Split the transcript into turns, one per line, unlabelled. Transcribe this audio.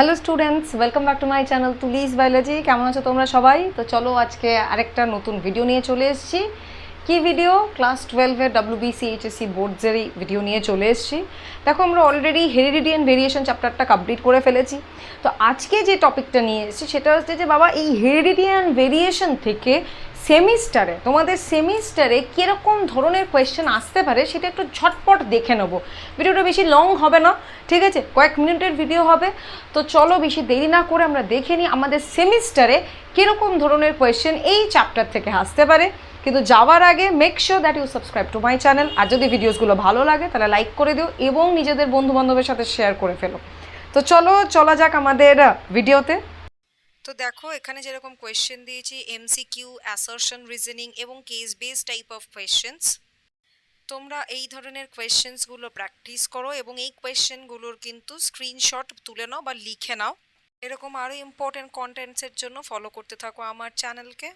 Hello students, welcome back to my channel Tuli's biology. কেমন আছো তোমরা সবাই? তো চলো আজকে আরেকটা নতুন ভিডিও নিয়ে চলে এসেছি। কি ভিডিও? ক্লাস 12-এর WBC HSC বোর্ডসেরই ভিডিও নিয়ে চলে এসেছি। দেখো, আমরা অলরেডি হেরিডিটি অ্যান্ড ভেরিয়েশন চ্যাপ্টারটা কমপ্লিট করে ফেলেছি। তো আজকে যে টপিকটা নিয়ে এসেছি সেটা হচ্ছে যে বাবা, এই হেরিডিটি অ্যান্ড ভেরিয়েশন থেকে তোমাদের সেমিস্টারে কীরকম ধরনের কোয়েশ্চেন আসতে পারে সেটা একটু ঝটপট দেখে নেবো। ভিডিওটা বেশি লং হবে না, ঠিক আছে? কয়েক মিনিটের ভিডিও হবে। তো চলো বেশি দেরি না করে আমরা দেখে নিই আমাদের সেমিস্টারে কীরকম ধরনের কোয়েশ্চেন এই চ্যাপ্টার থেকে আসতে পারে। কিন্তু যাওয়ার আগে make sure that you subscribe to my channel. আর যদি ভিডিওসগুলো ভালো লাগে তাহলে লাইক করে দিও এবং নিজেদের বন্ধুবান্ধবের সাথে শেয়ার করে ফেলো। তো চলো চলা যাক আমাদের ভিডিওতে। তো দেখো, এখানে যেরকম কোয়েশ্চেন দিয়েছি MCQ, অ্যাসারশন, রিজনিং এবং case base type of questions. তোমরা এই ধরনের কোয়েশ্চেন্সগুলো প্র্যাকটিস করো এবং এই কোয়েশ্চেনগুলোর কিন্তু স্ক্রিনশট তুলে নাও বা লিখে নাও। এরকম আরও ইম্পর্টেন্ট কন্টেন্টসের জন্য ফলো করতে থাকো আমার চ্যানেলকে।